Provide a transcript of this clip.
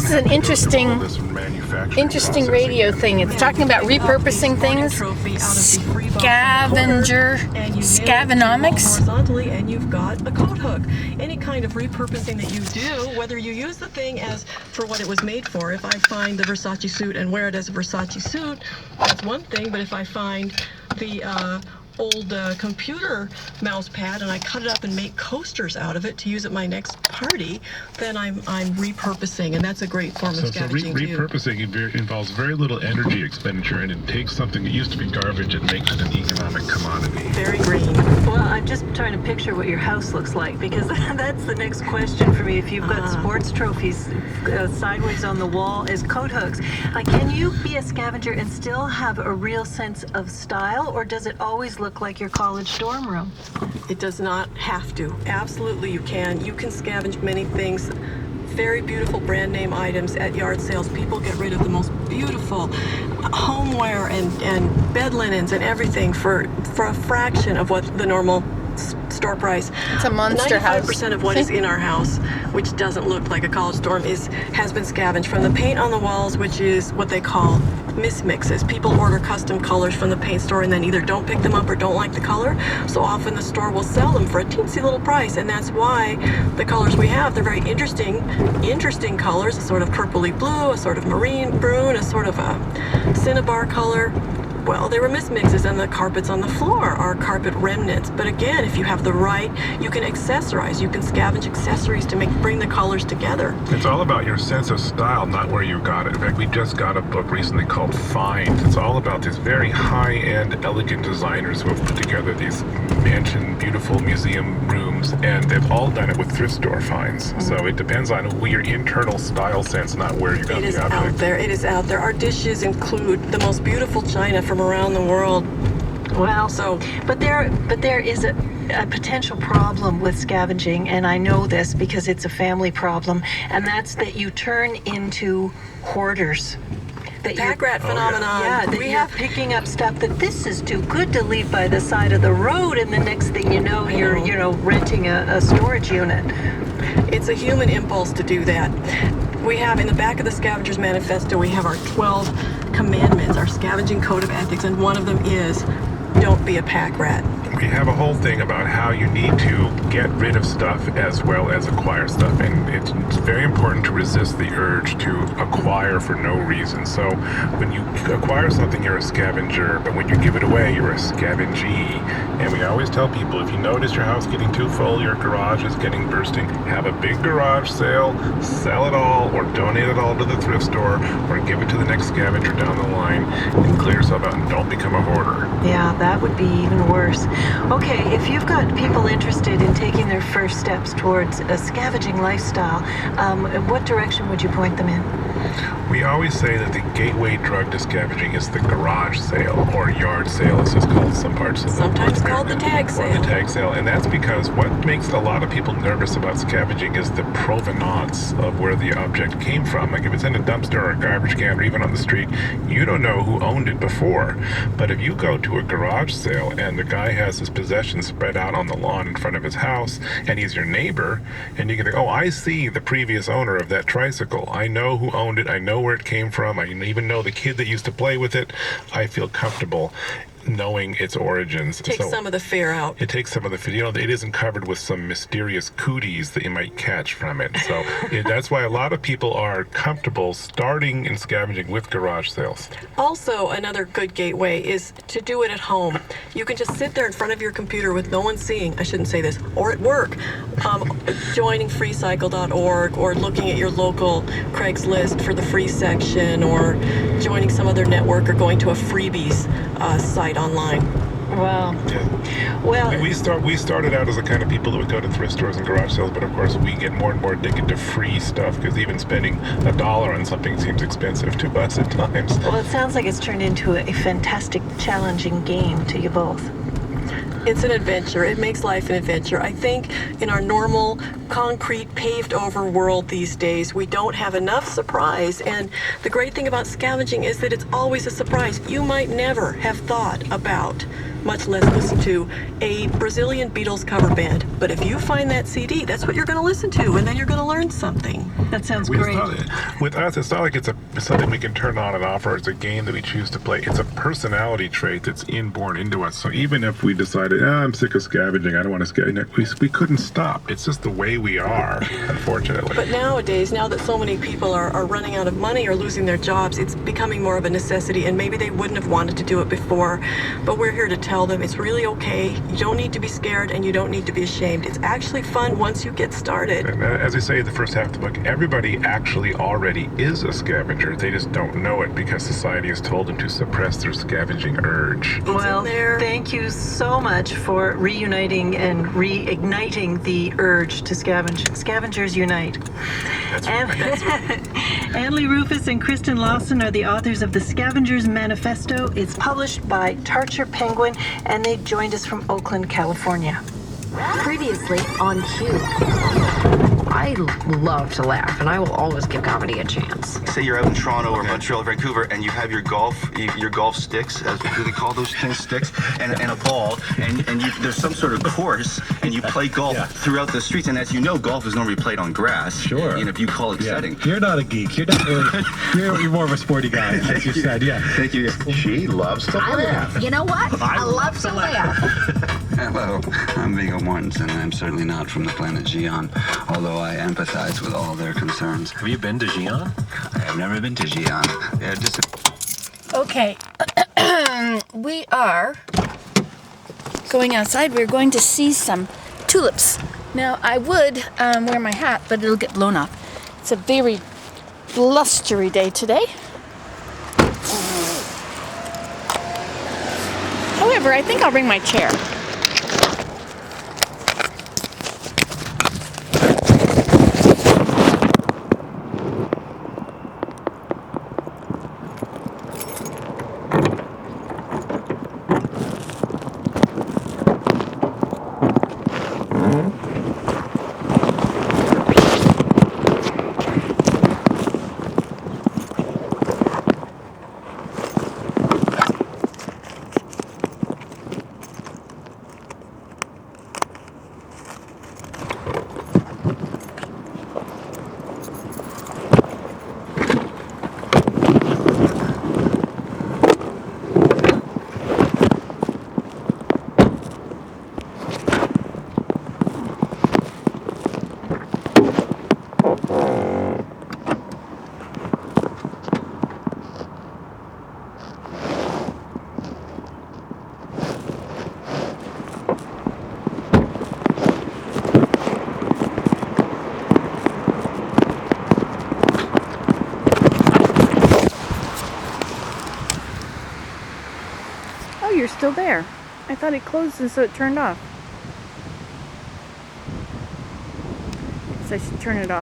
this is an interesting radio thing. It's talking about repurposing things. Scavenomics. Horizontally, and you've got a coat hook. Any kind of repurposing that you do, whether you use the thing as for what it was made for. If I find the Versace suit and wear it as a Versace suit, that's one thing. But if I find the old computer mouse pad and I cut it up and make coasters out of it to use at my next party, then I'm repurposing, and that's a great form of scavenging too. Repurposing involves very little energy expenditure, and it takes something that used to be garbage and makes it an economic commodity. Very green. Well, I'm just trying to picture what your house looks like, because that's the next question for me. If you've got sports trophies sideways on the wall as coat hooks, can you be a scavenger and still have a real sense of style, or does it always look like your college dorm room? It does not have to. Absolutely you can. You can scavenge many things. Very beautiful brand name items at yard sales. People get rid of the most beautiful homeware and bed linens and everything for a fraction of what the normal store price. It's a monster house. 95% of what is in our house, which doesn't look like a college dorm, has been scavenged. From the paint on the walls, which is what they call mismixes. People order custom colors from the paint store and then either don't pick them up or don't like the color. So often the store will sell them for a teensy little price, and that's why the colors we have, they're very interesting colors, a sort of purpley blue, a sort of marine brune, a sort of a cinnabar color. Well, they were mismixes, and the carpets on the floor are carpet remnants. But again, if you have the right, you can accessorize. You can scavenge accessories to bring the colors together. It's all about your sense of style, not where you got it. In fact, we just got a book recently called Find. It's all about these very high-end, elegant designers who have put together these mansion, beautiful museum rooms, and they've all done it with thrift store finds. So it depends on your internal style sense, not where you got the object. It is out there. It is out there. Our dishes include the most beautiful china from around the world. Well, but there is a potential problem with scavenging, and I know this because it's a family problem, and that's that you turn into hoarders. Pack rat phenomenon. Yeah, that you're picking up stuff that this is too good to leave by the side of the road, and the next thing you know, you're renting a storage unit. It's a human impulse to do that. We have in the back of the Scavengers Manifesto, we have our 12 commandments, our scavenging code of ethics, and one of them is don't be a pack rat. We have a whole thing about how you need to get rid of stuff as well as acquire stuff, and it's very important to resist the urge to acquire for no reason. So when you acquire something, you're a scavenger, but when you give it away, you're a scavengee. And we always tell people, if you notice your house getting too full, your garage is getting bursting, have a big garage sale, sell it all, or donate it all to the thrift store, or give it to the next scavenger down the line, and clear yourself out and don't become a hoarder. Yeah, that would be even worse. Okay, if you've got people interested in taking their first steps towards a scavenging lifestyle, what direction would you point them in? We always say that the gateway drug to scavenging is the garage sale, or yard sale, as it's called in some parts of the world. Sometimes called the tag sale. Or the tag sale, and that's because what makes a lot of people nervous about scavenging is the provenance of where the object came from. Like if it's in a dumpster or a garbage can or even on the street, you don't know who owned it before. But if you go to a garage sale and the guy has his possessions spread out on the lawn in front of his house, and he's your neighbor, and you can think, oh, I see the previous owner of that tricycle. I know who owned it. I know where it came from. I even know the kid that used to play with it. I feel comfortable knowing its origins. Takes some of the fear out. It takes some of the fear. It isn't covered with some mysterious cooties that you might catch from it. So that's why a lot of people are comfortable starting in scavenging with garage sales. Also, another good gateway is to do it at home. You can just sit there in front of your computer with no one seeing, I shouldn't say this, or at work, joining freecycle.org or looking at your local Craigslist for the free section, or joining some other network, or going to a freebies site online. Wow. Yeah. Well, we started out as the kind of people that would go to thrift stores and garage sales, but of course we get more and more addicted to free stuff, because even spending $1 on something seems expensive to us at times. Well, it sounds like it's turned into a fantastic, challenging game to you both. It's an adventure. It makes life an adventure. I think in our normal, concrete, paved-over world these days, we don't have enough surprise. And the great thing about scavenging is that it's always a surprise. You might never have thought about much less listen to a Brazilian Beatles cover band. But if you find that CD, that's what you're going to listen to, and then you're going to learn something. That sounds With great. us, it's not like it's something we can turn on and off, or it's a game that we choose to play. It's a personality trait that's inborn into us. So even if we decided, I'm sick of scavenging, I don't want to scavenge, we couldn't stop. It's just the way we are, unfortunately. But nowadays, now that so many people are running out of money or losing their jobs, it's becoming more of a necessity, and maybe they wouldn't have wanted to do it before. But we're here to tell them it's really okay. You don't need to be scared, and you don't need to be ashamed. It's actually fun once you get started. And as I say in the first half of the book, everybody actually already is a scavenger. They just don't know it because society has told them to suppress their scavenging urge. Well, thank you so much for reuniting and reigniting the urge to scavenge. Scavengers unite. Anne Lee Rufus and Kristen Lawson are the authors of the Scavengers Manifesto. It's published by Tarcher Penguin, and they joined us from Oakland, California. Previously on Q. I love to laugh, and I will always give comedy a chance. Say you're out in Toronto or Montreal or Vancouver, and you have your golf sticks, as do they call those things, sticks, and a ball, and there's some sort of course, and you play golf throughout the streets. And as you know, golf is normally played on grass. Sure. In a bucolic setting. You're not a geek. You're not really. You're more of a sporty guy, as you said. Yeah. Thank you. She loves to laugh. You know what? I love to laugh. Hello, I'm Vigo Mortensen, and I'm certainly not from the planet Xi'an, although I empathize with all their concerns. Have you been to Xi'an? I have never been to Xi'an. They're Okay, we are going outside. We're going to see some tulips. Now, I would wear my hat, but it'll get blown off. It's a very blustery day today. However, I think I'll bring my chair. You're still there. I thought it closed and so it turned off. So I should turn it off.